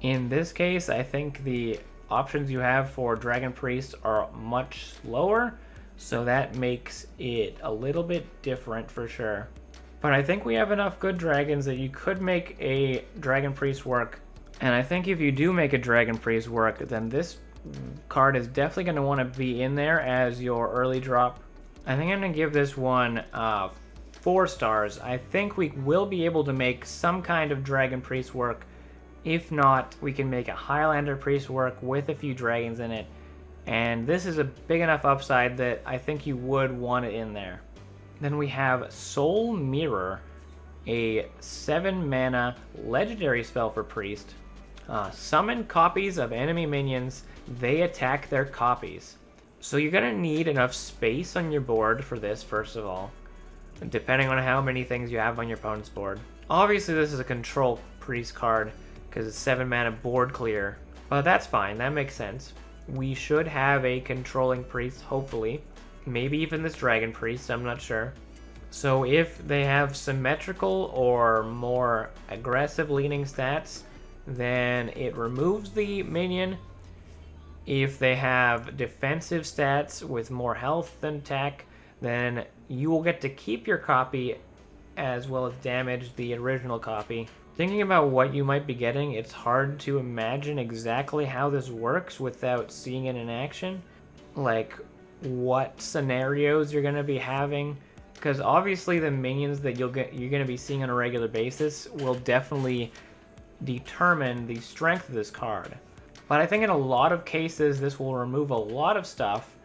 In this case, I think the options you have for Dragon Priest are much slower, so that makes it a little bit different for sure. But I think we have enough good dragons that you could make a Dragon Priest work. And I think if you do make a Dragon Priest work, then this card is definitely going to want to be in there as your early drop. I think I'm going to give this one 4 stars. I think we will be able to make some kind of Dragon Priest work. If not, we can make a Highlander Priest work with a few dragons in it. And this is a big enough upside that I think you would want it in there. Then we have Soul Mirror, a 7 mana legendary spell for Priest. Summon copies of enemy minions. They attack their copies. So you're going to need enough space on your board for this, first of all, depending on how many things you have on your opponent's board. Obviously, this is a control Priest card because it's 7 mana board clear, but that's fine. That makes sense. We should have a controlling Priest, hopefully. Maybe even this Dragon Priest, I'm not sure. So if they have symmetrical or more aggressive leaning stats, then it removes the minion. If they have defensive stats with more health than attack, then you will get to keep your copy as well as damage the original copy. Thinking about what you might be getting, it's hard to imagine exactly how this works without seeing it in action. Like, what scenarios you're going to be having, because obviously the minions that you're going to be seeing on a regular basis will definitely determine the strength of this card. But I think in a lot of cases this will remove a lot of stuff,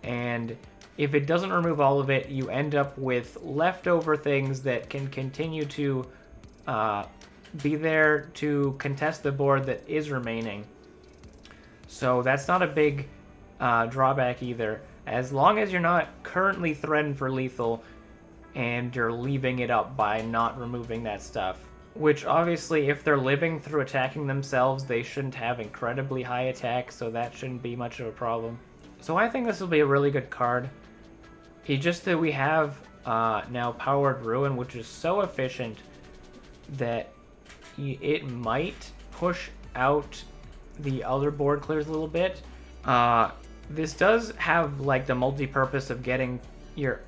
and if it doesn't remove all of it, you end up with leftover things that can continue to be there to contest the board that is remaining. So that's not a big drawback either. As long as you're not currently threatened for lethal and you're leaving it up by not removing that stuff. Which obviously, if they're living through attacking themselves, they shouldn't have incredibly high attack, so that shouldn't be much of a problem. So I think this will be a really good card. It's just that we have now Powered Ruin, which is so efficient that it might push out the other board clears a little bit. This does have like the multi-purpose of getting your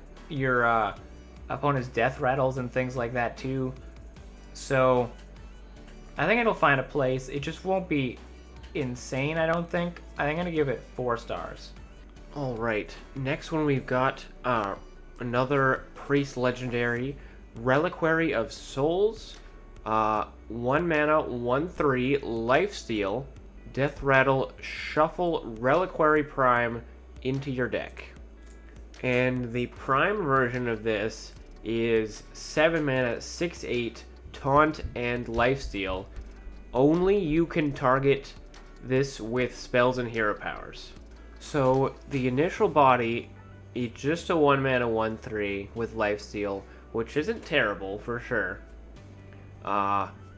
opponent's death rattles and things like that too. So I think it'll find a place. It just won't be insane, I don't think. I think I'm gonna give it 4 stars. All right, next one we've got another Priest Legendary, Reliquary of Souls. 1 mana, 1/3, lifesteal. Death Rattle, shuffle Reliquary Prime into your deck. And the Prime version of this is 7 mana, 6/8, Taunt and Lifesteal. Only you can target this with spells and hero powers. So the initial body is just a 1 mana, 1/3 with Lifesteal, which isn't terrible for sure.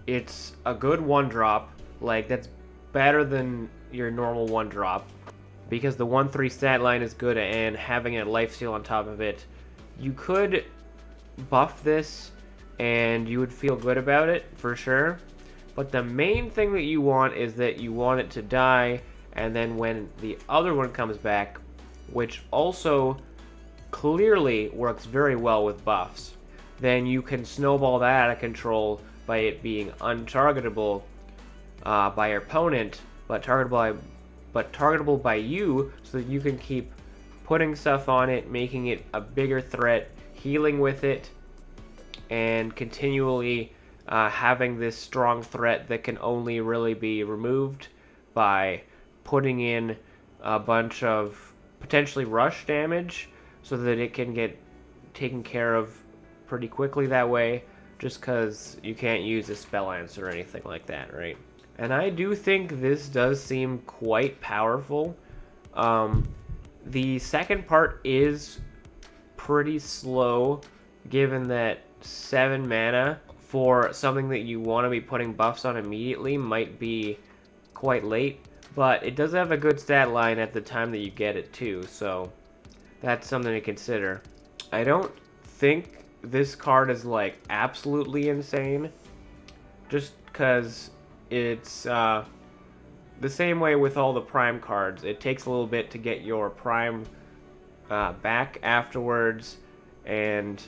It's a good 1-drop, like that's better than your normal 1-drop, because the 1/3 stat line is good, and having a lifesteal on top of it, you could buff this and you would feel good about it for sure. But the main thing that you want is that you want it to die, and then when the other one comes back, which also clearly works very well with buffs, then you can snowball that out of control by it being untargetable by your opponent, but targetable by you, so that you can keep putting stuff on it, making it a bigger threat, healing with it, and continually having this strong threat that can only really be removed by putting in a bunch of potentially rush damage so that it can get taken care of pretty quickly that way, just because you can't use a spell answer or anything like that, right? And I do think this does seem quite powerful. The second part is pretty slow, given that 7 mana for something that you want to be putting buffs on immediately might be quite late, but it does have a good stat line at the time that you get it too, so that's something to consider. I don't think this card is like absolutely insane, just because it's the same way with all the prime cards. It takes a little bit to get your prime back afterwards, and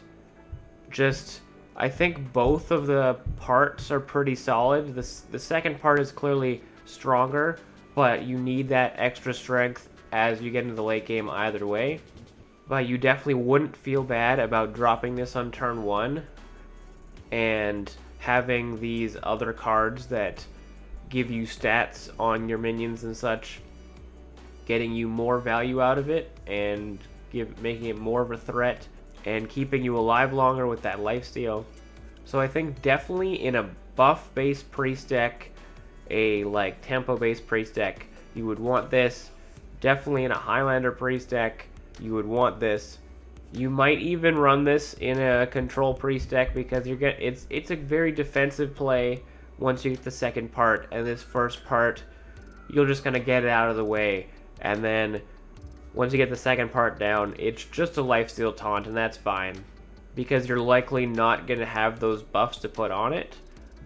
just I think both of the parts are pretty solid. The second part is clearly stronger, but you need that extra strength as you get into the late game either way. But you definitely wouldn't feel bad about dropping this on turn 1 and having these other cards that give you stats on your minions and such, getting you more value out of it and making it more of a threat and keeping you alive longer with that lifesteal. So I think definitely in a buff-based priest deck, a like tempo-based priest deck, you would want this. Definitely in a Highlander priest deck, you would want this. You might even run this in a control priest deck because it's a very defensive play once you get the second part, and this first part you're just gonna get it out of the way, and then once you get the second part down, it's just a lifesteal taunt, and that's fine because you're likely not gonna have those buffs to put on it,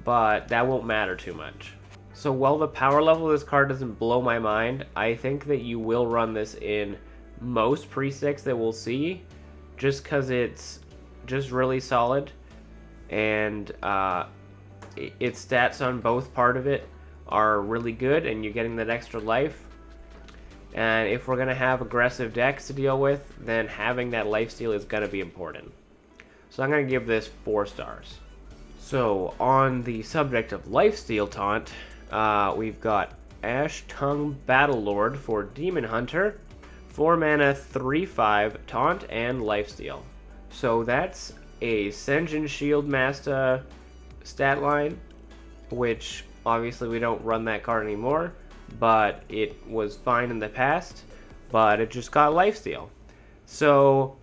but that won't matter too much. So while the power level of this card doesn't blow my mind, I think that you will run this in most priest decks that we'll see, just because it's just really solid, and its stats on both part of it are really good, and you're getting that extra life. And if we're going to have aggressive decks to deal with, then having that lifesteal is going to be important. So I'm going to give this 4 stars. So on the subject of lifesteal taunt, we've got Ash Tongue Battlelord for Demon Hunter, 4 mana, 3/5 taunt and lifesteal. So that's a Sen'jin Shield Master stat line, which obviously we don't run that card anymore, but it was fine in the past, but it just got lifesteal. So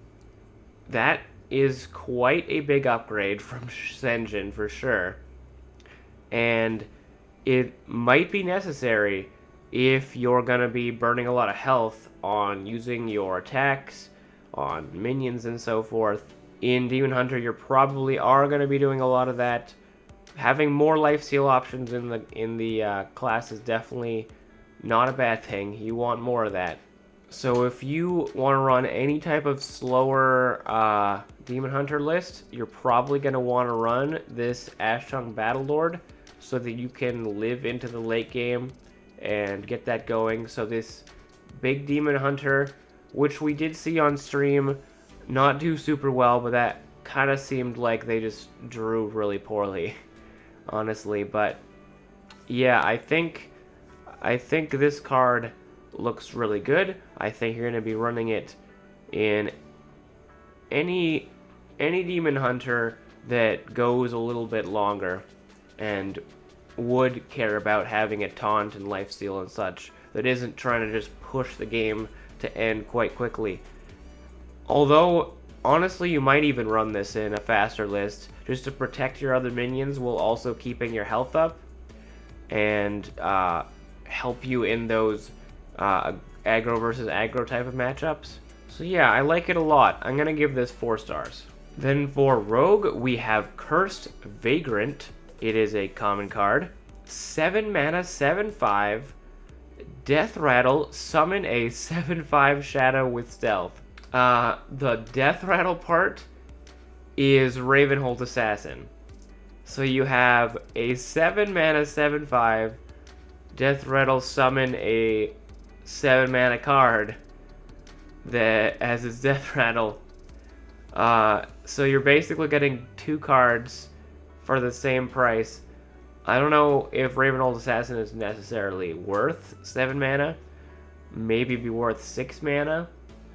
that is quite a big upgrade from Sen'jin for sure, and it might be necessary if you're going to be burning a lot of health on using your attacks on minions and so forth. In Demon Hunter, you probably are going to be doing a lot of that. Having more lifesteal options in the class is definitely not a bad thing. You want more of that. So if you want to run any type of slower Demon Hunter list, you're probably going to want to run this Ash Tongue Battlelord so that you can live into the late game and get that going. So this big Demon Hunter, which we did see on stream not do super well, but that kind of seemed like they just drew really poorly, honestly. But yeah, I think this card looks really good. I think you're going to be running it in any Demon Hunter that goes a little bit longer and would care about having a taunt and lifesteal and such, that isn't trying to just push the game to end quite quickly. Although, honestly, you might even run this in a faster list just to protect your other minions while also keeping your health up and help you in those aggro versus aggro type of matchups. So yeah, I like it a lot. I'm going to give this 4 stars. Then for Rogue, we have Cursed Vagrant. It is a common card. 7 mana, 7/5. Death Rattle, summon a 7/5 shadow with stealth. The Death Rattle part is Ravenhold Assassin. So you have a 7 mana, 7/5. Death Rattle, summon a 7 mana card that has its Death Rattle. So you're basically getting 2 cards for the same price. I don't know if Ravenhold Assassin is necessarily worth 7 mana. Maybe be worth 6 mana.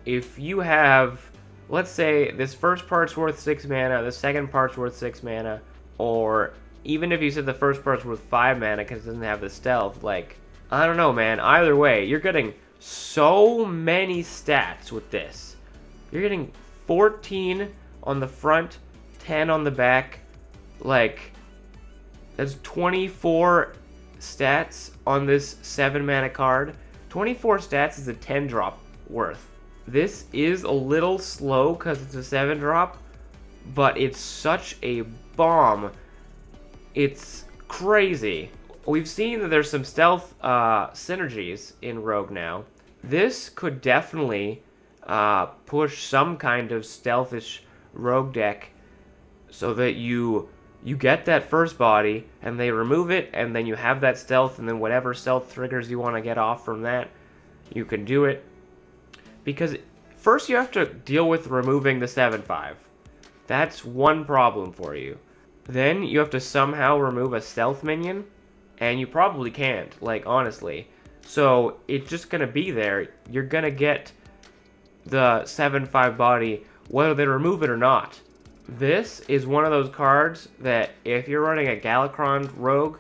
If you have let's say this first part's worth 6 mana, the second part's worth 6 mana, or even if you said the first part's worth 5 mana because it doesn't have the stealth, like, I don't know, man. Either way, you're getting so many stats with this. You're getting 14 on the front, 10 on the back, like, that's 24 stats on this 7 mana card. 24 stats is a 10 drop worth. This is a little slow because it's a 7 drop, but it's such a bomb. It's crazy. We've seen that there's some stealth synergies in Rogue now. This could definitely push some kind of stealthish Rogue deck so that you get that first body and they remove it, and then you have that stealth, and then whatever stealth triggers you want to get off from that, you can do it. Because first you have to deal with removing the 7/5. That's one problem for you. Then you have to somehow remove a stealth minion, and you probably can't, like, honestly. So it's just going to be there. You're going to get the 7/5 body whether they remove it or not. This is one of those cards that if you're running a Galakron Rogue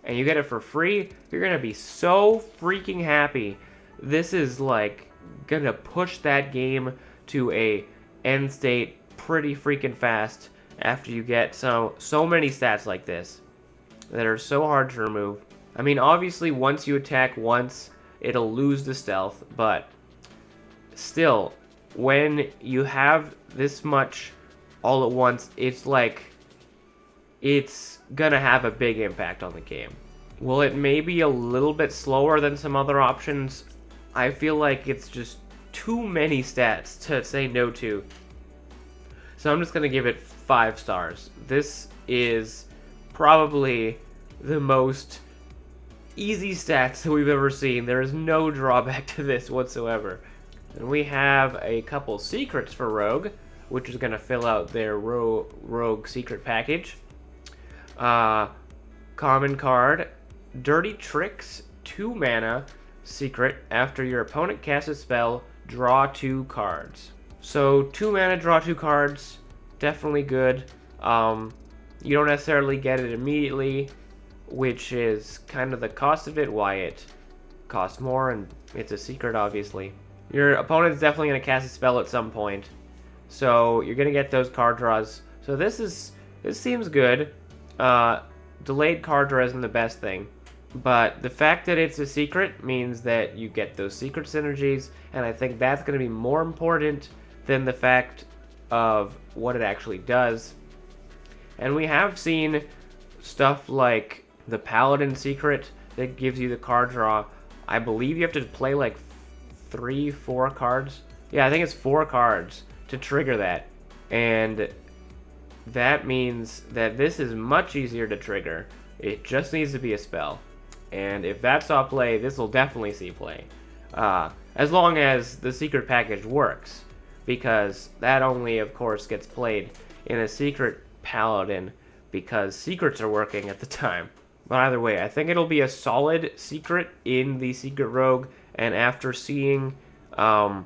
and you get it for free, you're going to be so freaking happy. This is like going to push that game to a end state pretty freaking fast after you get so many stats like this that are so hard to remove. I mean, obviously once you attack once, it'll lose the stealth, but still, when you have this much all at once, it's like, it's gonna have a big impact on the game. Will it may be a little bit slower than some other options? I feel like it's just too many stats to say no to. So I'm just gonna give it 5 stars. This is probably the most easy stats that we've ever seen. There is no drawback to this whatsoever. And we have a couple secrets for Rogue, which is going to fill out their Rogue secret package. Common card, Dirty Tricks, 2 mana, secret. After your opponent casts a spell, draw 2 cards. So 2 mana, draw 2 cards, definitely good. You don't necessarily get it immediately, which is kind of the cost of it, why it costs more, and it's a secret, obviously. Your opponent's definitely going to cast a spell at some point, so you're going to get those card draws. So this seems good. Delayed card draw isn't the best thing, but the fact that it's a secret means that you get those secret synergies, and I think that's going to be more important than the fact of what it actually does. And we have seen stuff like the Paladin secret that gives you the card draw. I believe you have to play like 3-4 cards. Yeah, I think it's 4 cards to trigger that. And that means that this is much easier to trigger. It just needs to be a spell. And if that saw play, this will definitely see play. As long as the secret package works. Because that only, of course, gets played in a secret Paladin because secrets are working at the time. But either way, I think it'll be a solid secret in the Secret Rogue, and after seeing the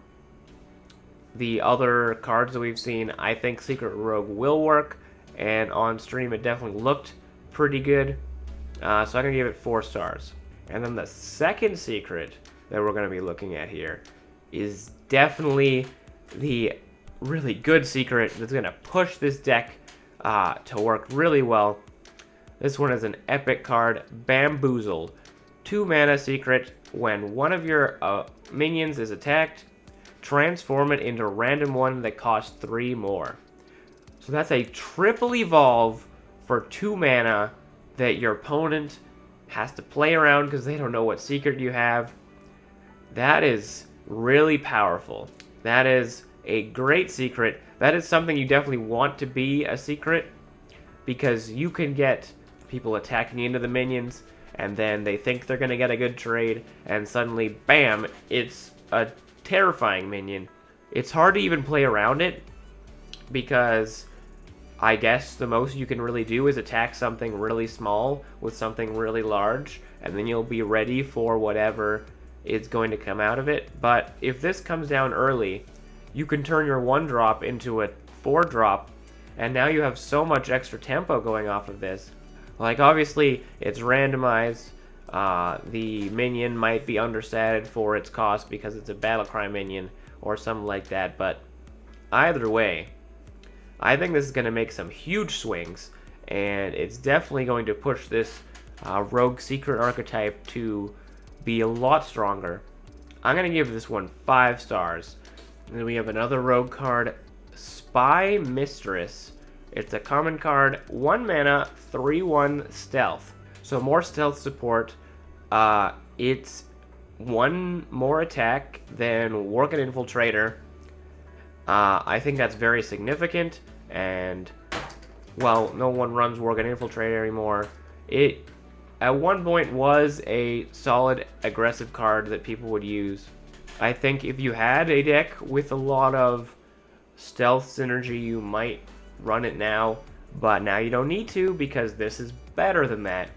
other cards that we've seen, I think Secret Rogue will work, and on stream it definitely looked pretty good. So I'm going to give it 4 stars. And then the second secret that we're going to be looking at here is definitely the really good secret that's going to push this deck to work really well. This one is an epic card, Bamboozled. 2 mana secret. When one of your minions is attacked, transform it into a random one that costs 3 more. So that's a triple evolve for 2 mana that your opponent has to play around because they don't know what secret you have. That is really powerful. That is a great secret. That is something you definitely want to be a secret, because you can get people attacking into the minions, and then they think they're going to get a good trade, and suddenly, bam, it's a terrifying minion. It's hard to even play around it, because I guess the most you can really do is attack something really small with something really large, and then you'll be ready for whatever is going to come out of it. But if this comes down early, you can turn your 1-drop into a 4-drop, and now you have so much extra tempo going off of this. Like, obviously, it's randomized. The minion might be understated for its cost because it's a battlecry minion or something like that, but either way, I think this is going to make some huge swings, and it's definitely going to push this rogue secret archetype to be a lot stronger. I'm going to give this one 5 stars. And then we have another rogue card, Spy Mistress. It's a common card, 1 mana, 3/1 stealth. So more stealth support. It's 1 more attack than Working Infiltrator. I think that's very significant, and, well, no one runs Working Infiltrator anymore. It, at one point, was a solid aggressive card that people would use. I think if you had a deck with a lot of stealth synergy, you might run it now, but now you don't need to because this is better than that.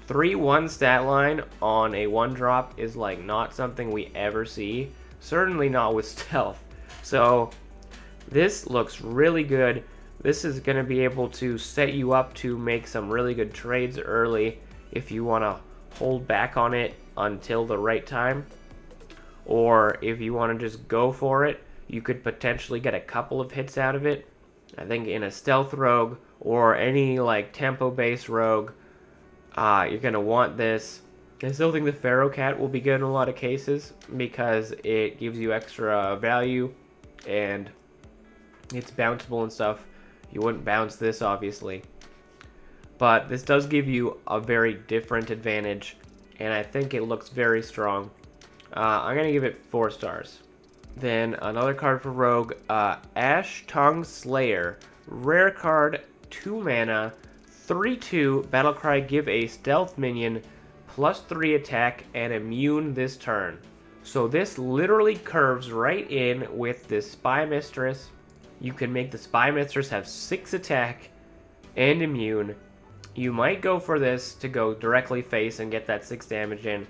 3/1 stat line on a 1-drop is like not something we ever see, certainly not with stealth. So this looks really good. This is going to be able to set you up to make some really good trades early if you want to hold back on it until the right time, or if you want to just go for it, you could potentially get a couple of hits out of it. I think in a stealth rogue or any like tempo based rogue, you're going to want this. I still think the Pharaoh Cat will be good in a lot of cases because it gives you extra value and it's bounceable and stuff. You wouldn't bounce this, obviously. But this does give you a very different advantage, and I think it looks very strong. I'm going to give it 4 stars. Then another card for Rogue, Ash Tongue Slayer. Rare card, 2 mana, 3/2, Battlecry, give a stealth minion +3 attack and immune this turn. So this literally curves right in with this Spy Mistress. You can make the Spy Mistress have 6 attack and immune. You might go for this to go directly face and get that 6 damage in,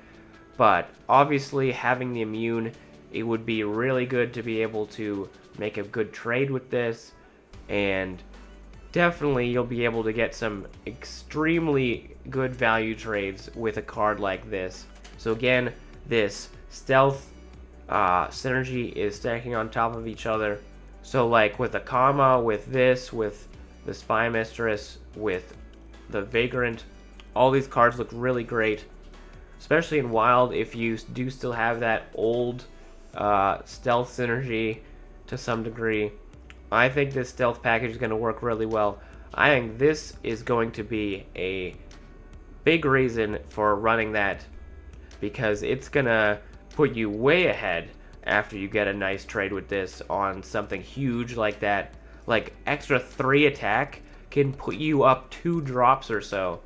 but obviously having the immune, it would be really good to be able to make a good trade with this, and definitely you'll be able to get some extremely good value trades with a card like this. So again, this stealth synergy is stacking on top of each other. So like with a comma, with this, with the Spy Mistress, with the Vagrant, all these cards look really great, especially in Wild if you do still have that old stealth synergy to some degree. I think this stealth package is going to work really well. I think this is going to be a big reason for running that, because it's going to put you way ahead after you get a nice trade with this on something huge like that. Like extra 3 attack can put you up 2 drops or so.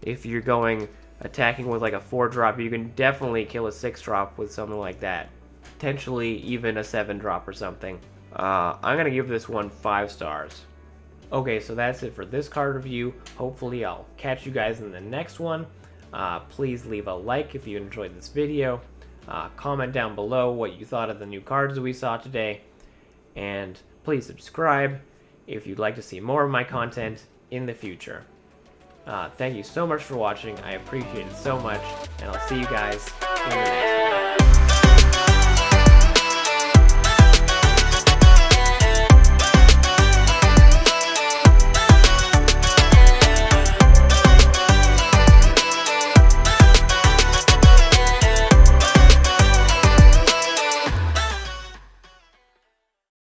If you're going attacking with like a 4-drop, you can definitely kill a 6-drop with something like that. Potentially even a 7-drop or something. I'm going to give this one 5 stars. Okay, so that's it for this card review. Hopefully I'll catch you guys in the next one. Please leave a like if you enjoyed this video. Comment down below what you thought of the new cards that we saw today. And please subscribe if you'd like to see more of my content in the future. Thank you so much for watching. I appreciate it so much. And I'll see you guys in the next one.